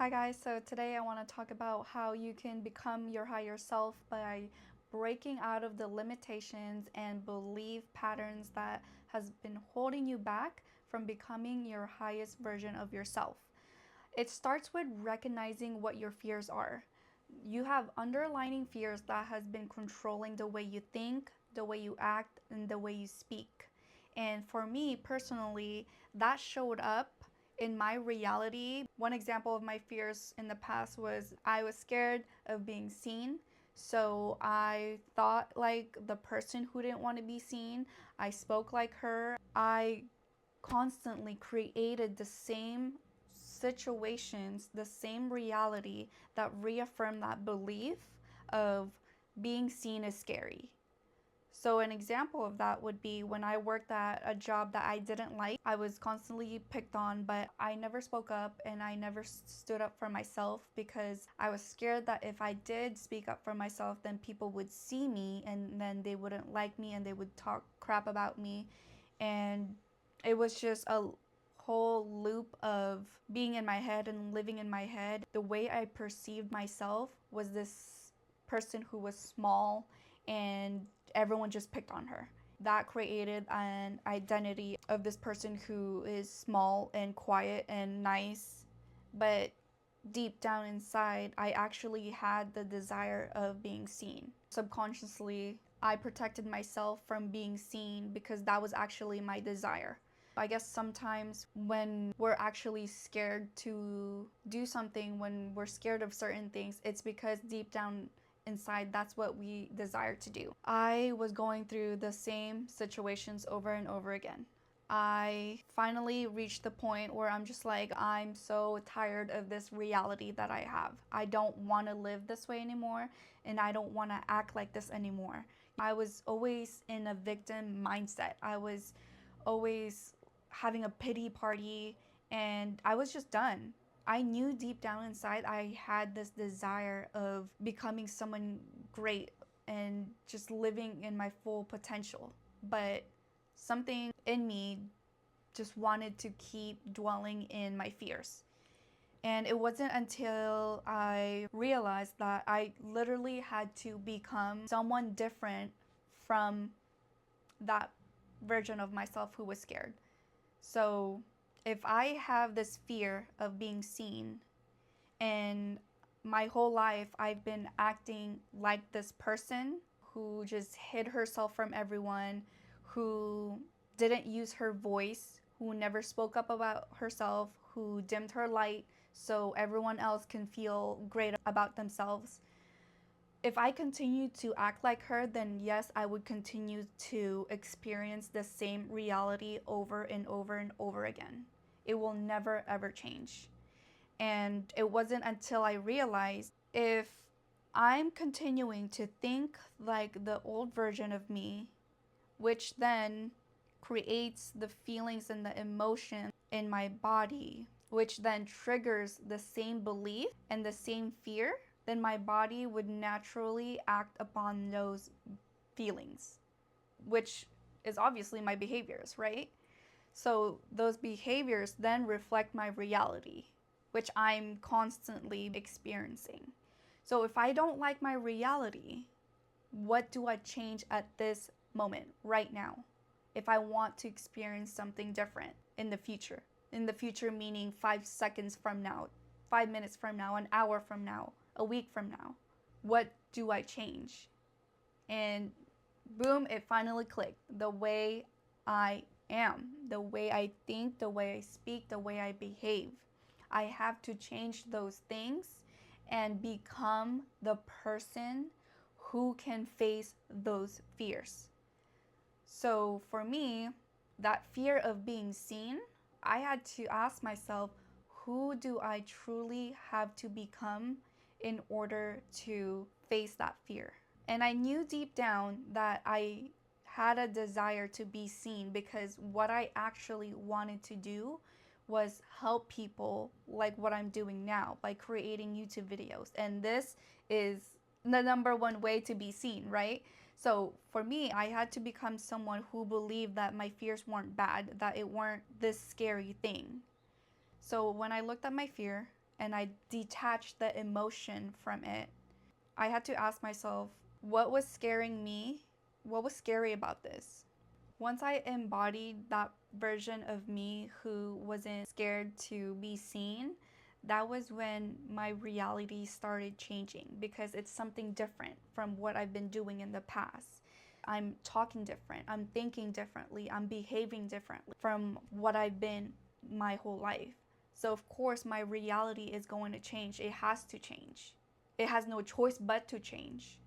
Hi guys, so today I want to talk about how you can become your higher self by breaking out of the limitations and belief patterns that has been holding you back from becoming your highest version of yourself. It starts with recognizing what your fears are. You have underlying fears that has been controlling the way you think, the way you act, and the way you speak. And for me personally, that showed up in my reality. One example of my fears in the past was I was scared of being seen. So I thought like the person who didn't want to be seen. I spoke like her. I constantly created the same situations, the same reality that reaffirmed that belief of being seen as scary. So an example of that would be when I worked at a job that I didn't like. I was constantly picked on, but I never spoke up and I never stood up for myself because I was scared that if I did speak up for myself, then people would see me and then they wouldn't like me and they would talk crap about me. And it was just a whole loop of being in my head and living in my head. The way I perceived myself was this person who was small and everyone just picked on her. That created an identity of this person who is small and quiet and nice, but deep down inside, I actually had the desire of being seen. Subconsciously, I protected myself from being seen because that was actually my desire. I guess sometimes when we're actually scared to do something, when we're scared of certain things, it's because deep down inside that's what we desire to do. I was going through the same situations over and over again. I finally reached the point where I'm just like, I'm so tired of this reality that I have. I don't want to live this way anymore, and I don't want to act like this anymore. I was always in a victim mindset. I was always having a pity party, and I was just done. I knew deep down inside I had this desire of becoming someone great and just living in my full potential. But something in me just wanted to keep dwelling in my fears. And it wasn't until I realized that I literally had to become someone different from that version of myself who was scared. So if I have this fear of being seen and my whole life I've been acting like this person who just hid herself from everyone, who didn't use her voice, who never spoke up about herself, who dimmed her light so everyone else can feel great about themselves. If I continue to act like her, then yes, I would continue to experience the same reality over and over and over again. It will never ever change. And it wasn't until I realized if I'm continuing to think like the old version of me, which then creates the feelings and the emotion in my body, which then triggers the same belief and the same fear, then my body would naturally act upon those feelings, which is obviously my behaviors, right? So those behaviors then reflect my reality, which I'm constantly experiencing. So if I don't like my reality, what do I change at this moment, right now, if I want to experience something different in the future? In the future, meaning 5 seconds from now, 5 minutes from now, an hour from now, a week from now. What do I change? And boom, it finally clicked. The way I am, the way I think, the way I speak, the way I behave. I have to change those things and become the person who can face those fears. So for me, that fear of being seen, I had to ask myself, who do I truly have to become in order to face that fear? And I knew deep down that I had a desire to be seen because what I actually wanted to do was help people like what I'm doing now by creating YouTube videos. And this is the number one way to be seen, right? So for me, I had to become someone who believed that my fears weren't bad, that it weren't this scary thing. So when I looked at my fear, and I detached the emotion from it. I had to ask myself, what was scaring me? What was scary about this? Once I embodied that version of me who wasn't scared to be seen, that was when my reality started changing because it's something different from what I've been doing in the past. I'm talking different, I'm thinking differently, I'm behaving differently from what I've been my whole life. So, of course, my reality is going to change. It has to change. It has no choice but to change.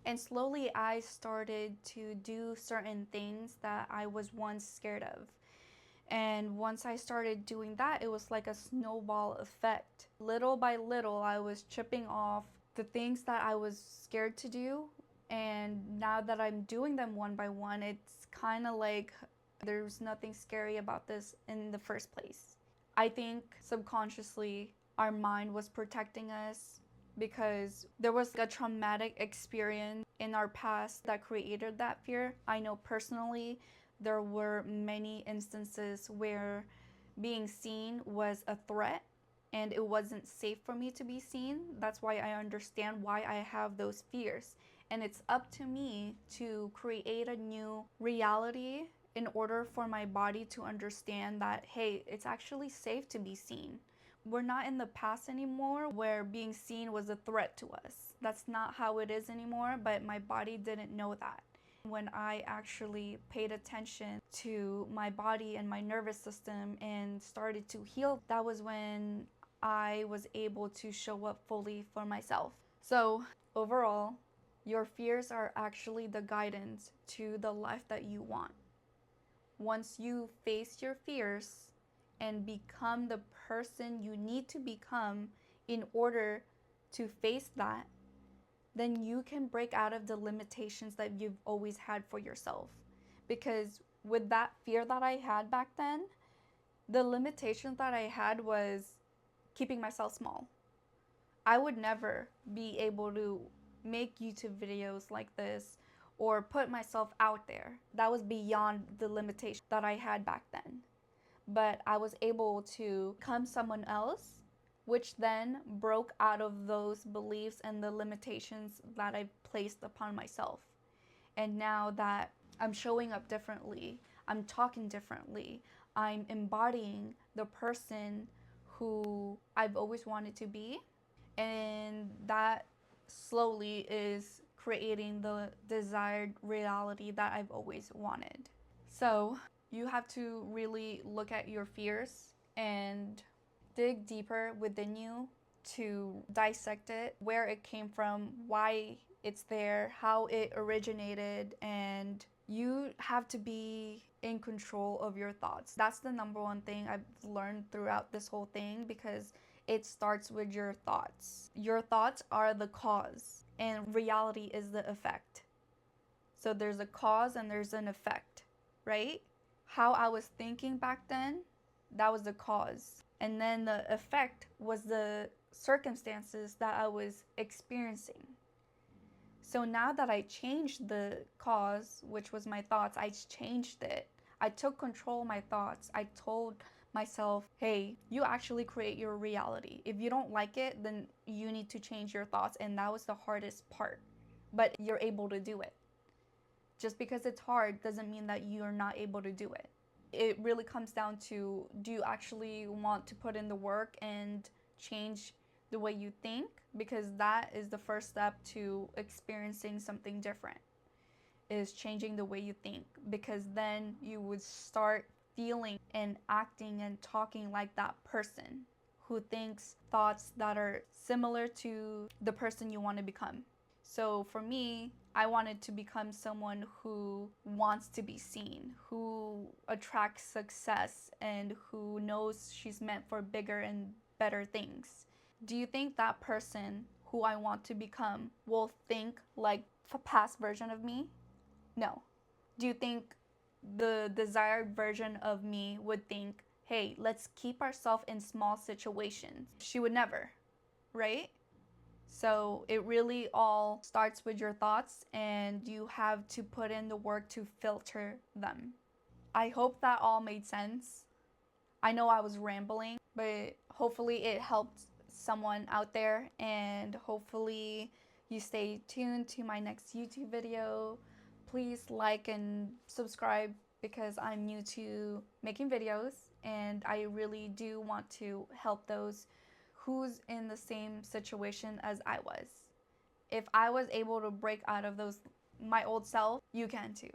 And slowly I started to do certain things that I was once scared of. And once I started doing that, it was like a snowball effect. Little by little, I was chipping off the things that I was scared to do. And now that I'm doing them one by one, it's kind of like there's nothing scary about this in the first place. I think subconsciously our mind was protecting us because there was a traumatic experience in our past that created that fear. I know personally there were many instances where being seen was a threat and it wasn't safe for me to be seen. That's why I understand why I have those fears. And it's up to me to create a new reality in order for my body to understand that, hey, it's actually safe to be seen. We're not in the past anymore where being seen was a threat to us. That's not how it is anymore, but my body didn't know that. When I actually paid attention to my body and my nervous system and started to heal, that was when I was able to show up fully for myself. So, overall, your fears are actually the guidance to the life that you want. Once you face your fears and become the person you need to become in order to face that, then you can break out of the limitations that you've always had for yourself. Because with that fear that I had back then, the limitations that I had was keeping myself small. I would never be able to make YouTube videos like this or put myself out there. That was beyond the limitation that I had back then. But I was able to become someone else, which then broke out of those beliefs and the limitations that I placed upon myself. And now that I'm showing up differently, I'm talking differently, I'm embodying the person who I've always wanted to be, and that slowly is creating the desired reality that I've always wanted. So you have to really look at your fears and dig deeper within you to dissect it, where it came from, why it's there, how it originated, and you have to be in control of your thoughts. That's the number one thing I've learned throughout this whole thing, because it starts with your thoughts. Your thoughts are the cause, and reality is the effect. So there's a cause and there's an effect, right? How I was thinking back then, that was the cause. And then the effect was the circumstances that I was experiencing. So now that I changed the cause, which was my thoughts, I changed it. I took control of my thoughts. I told myself, hey, you actually create your reality. If you don't like it, then you need to change your thoughts. And that was the hardest part. But you're able to do it. Just because it's hard doesn't mean that you're not able to do it. It really comes down to, do you actually want to put in the work and change the way you think? Because that is the first step to experiencing something different, is changing the way you think. Because then you would start feeling and acting and talking like that person who thinks thoughts that are similar to the person you want to become. So for me, I wanted to become someone who wants to be seen, who attracts success, and who knows she's meant for bigger and better things. Do you think that person who I want to become will think like the past version of me? No. Do you think the desired version of me would think, hey, let's keep ourselves in small situations? She would never, right? So it really all starts with your thoughts, and you have to put in the work to filter them. I hope that all made sense. I know I was rambling, but hopefully it helped someone out there, and hopefully you stay tuned to my next YouTube video. Please like and subscribe because I'm new to making videos and I really do want to help those who's in the same situation as I was. If I was able to break out of my old self, you can too.